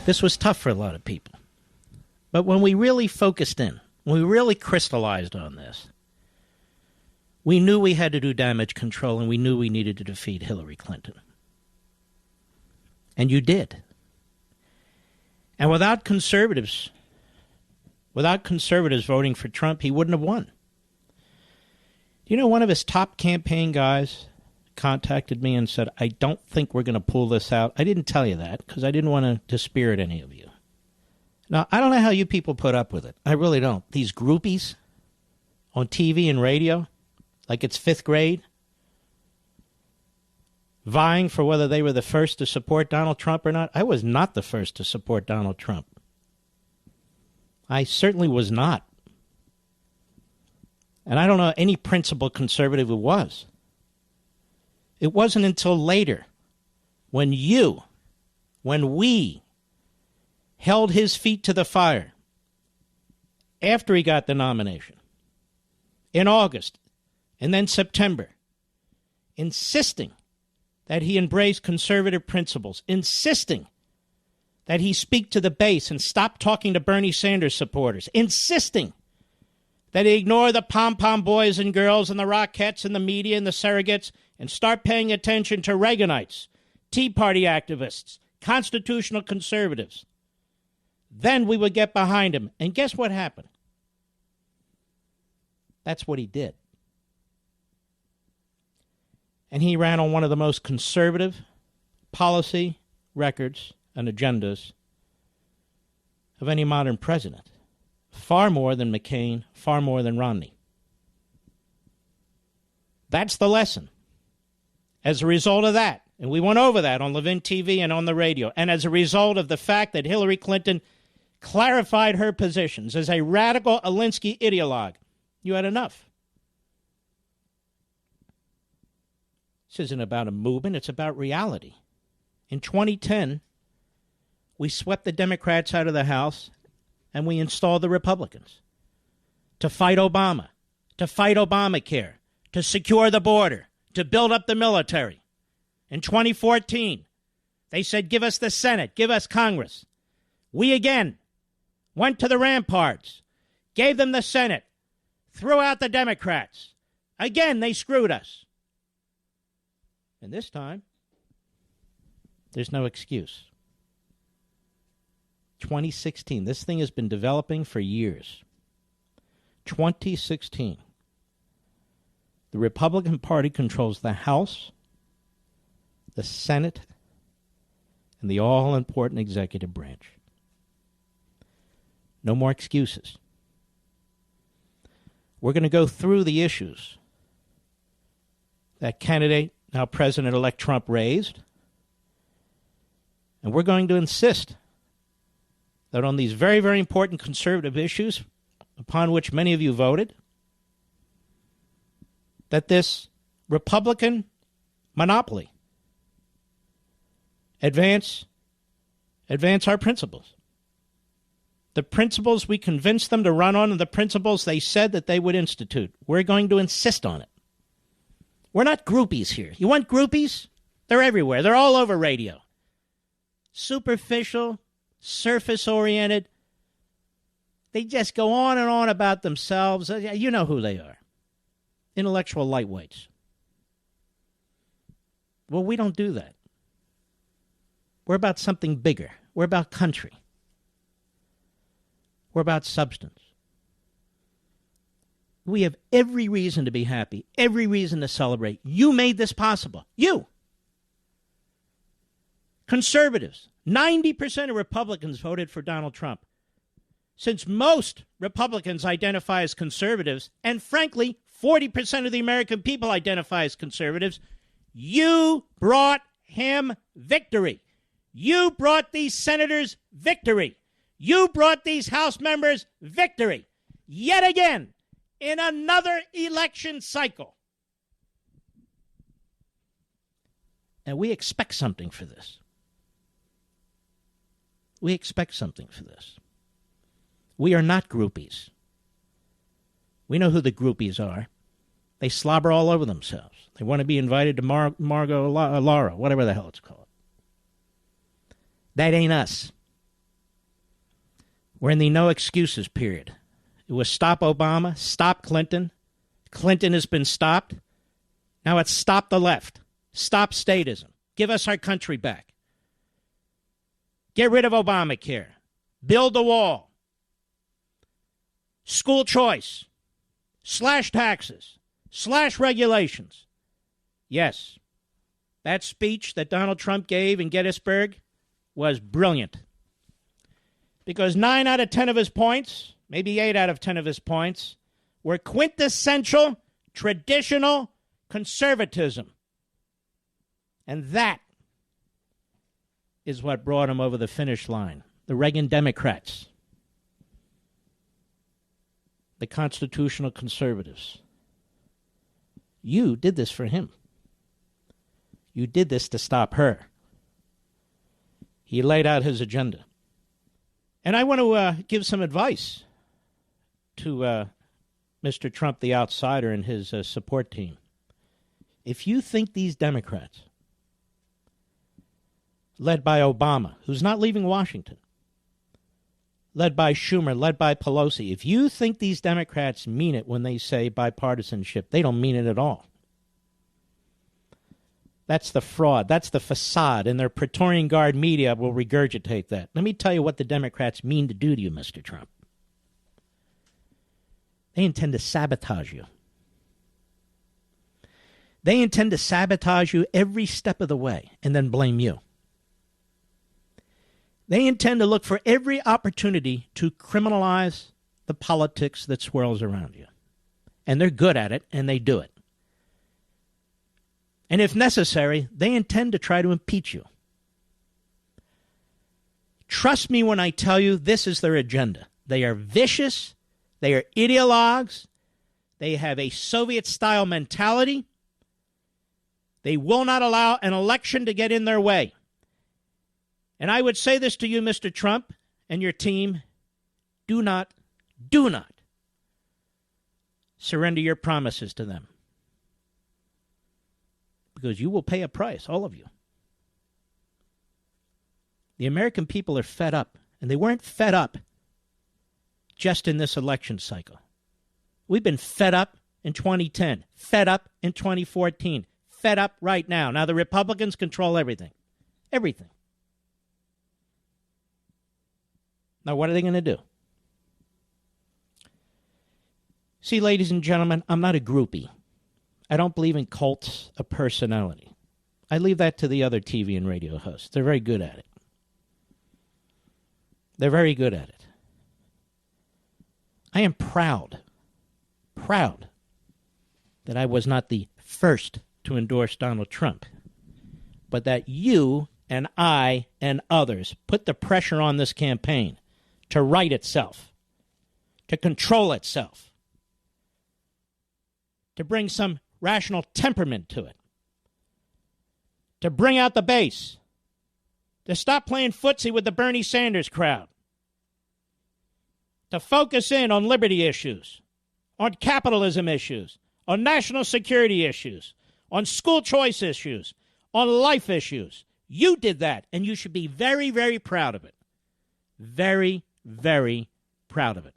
This was tough for a lot of people. But when we really focused in, when we really crystallized on this, we knew we had to do damage control, and we knew we needed to defeat Hillary Clinton. And you did. And without conservatives voting for Trump, he wouldn't have won. You know, one of his top campaign guys contacted me and said, I don't think we're going to pull this out. I didn't tell you that because I didn't want to dispirit any of you. Now, I don't know how you people put up with it. I really don't. These groupies on TV and radio, like it's fifth grade, vying for whether they were the first to support Donald Trump or not. I was not the first to support Donald Trump. I certainly was not. And I don't know any principled conservative who was. It wasn't until later when we held his feet to the fire after he got the nomination in August and then September, insisting that he embrace conservative principles, insisting that he speak to the base and stop talking to Bernie Sanders supporters, insisting that he ignore the pom-pom boys and girls and the Rockettes and the media and the surrogates and start paying attention to Reaganites, Tea Party activists, constitutional conservatives. Then we would get behind him. And guess what happened? That's what he did. And he ran on one of the most conservative policy records and agendas of any modern president. Far more than McCain, far more than Romney. That's the lesson. As a result of that, and we went over that on Levin TV and on the radio, and as a result of the fact that Hillary Clinton clarified her positions as a radical Alinsky ideologue, you had enough. This isn't about a movement, it's about reality. In 2010, we swept the Democrats out of the House and we installed the Republicans to fight Obama, to fight Obamacare, to secure the border, to build up the military. In 2014, they said, give us the Senate, give us Congress. We again went to the ramparts, gave them the Senate, threw out the Democrats. Again, they screwed us. And this time, there's no excuse. 2016, this thing has been developing for years. 2016, the Republican Party controls the House, the Senate, and the all-important executive branch. No more excuses. We're going to go through the issues that candidate, now President-elect Trump, raised, and we're going to insist that on these very, very important conservative issues upon which many of you voted, that this Republican monopoly advance our principles. The principles we convinced them to run on and the principles they said that they would institute. We're going to insist on it. We're not groupies here. You want groupies? They're everywhere. They're all over radio. Superficial, surface-oriented. They just go on and on about themselves. You know who they are. Intellectual lightweights. Well, we don't do that. We're about something bigger. We're about country. We're about substance. We have every reason to be happy, every reason to celebrate. You made this possible. You. Conservatives. 90% of Republicans voted for Donald Trump. Since most Republicans identify as conservatives, and frankly, 40% of the American people identify as conservatives, you brought him victory. You brought these senators victory. You brought these House members victory. Yet again, in another election cycle. And we expect something for this. We expect something for this. We are not groupies. We know who the groupies are. They slobber all over themselves. They want to be invited to Margot Laura, whatever the hell it's called. That ain't us. We're in the no excuses period. It was stop Obama, stop Clinton. Clinton has been stopped. Now it's stop the left. Stop statism. Give us our country back. Get rid of Obamacare. Build the wall. School choice. Slash taxes. Slash regulations. Yes, that speech that Donald Trump gave in Gettysburg was brilliant. Because 9 out of 10 of his points, maybe 8 out of 10 of his points, were quintessential, traditional conservatism. And that is what brought him over the finish line. The Reagan Democrats. The constitutional conservatives. You did this for him. You did this to stop her. He laid out his agenda. And I want to give some advice to Mr. Trump, the outsider, and his support team. If you think these Democrats, led by Obama, who's not leaving Washington, led by Schumer, led by Pelosi, if you think these Democrats mean it when they say bipartisanship, they don't mean it at all. That's the fraud. That's the facade, and their Praetorian Guard media will regurgitate that. Let me tell you what the Democrats mean to do to you, Mr. Trump. They intend to sabotage you. They intend to sabotage you every step of the way and then blame you. They intend to look for every opportunity to criminalize the politics that swirls around you. And they're good at it, and they do it. And if necessary, they intend to try to impeach you. Trust me when I tell you this is their agenda. They are vicious. They are ideologues. They have a Soviet-style mentality. They will not allow an election to get in their way. And I would say this to you, Mr. Trump, and your team. Do not surrender your promises to them. Because you will pay a price, all of you. The American people are fed up, and they weren't fed up just in this election cycle. We've been fed up in 2010, fed up in 2014, fed up right now. Now the Republicans control everything. Everything. Now what are they going to do? See, ladies and gentlemen, I'm not a groupie. I don't believe in cults of personality. I leave that to the other TV and radio hosts. They're very good at it. They're very good at it. I am proud that I was not the first to endorse Donald Trump, but that you and I and others put the pressure on this campaign to right itself, to control itself, to bring some rational temperament to it, to bring out the base, to stop playing footsie with the Bernie Sanders crowd, to focus in on liberty issues, on capitalism issues, on national security issues, on school choice issues, on life issues. You did that, and you should be very, very proud of it. Very, very proud of it.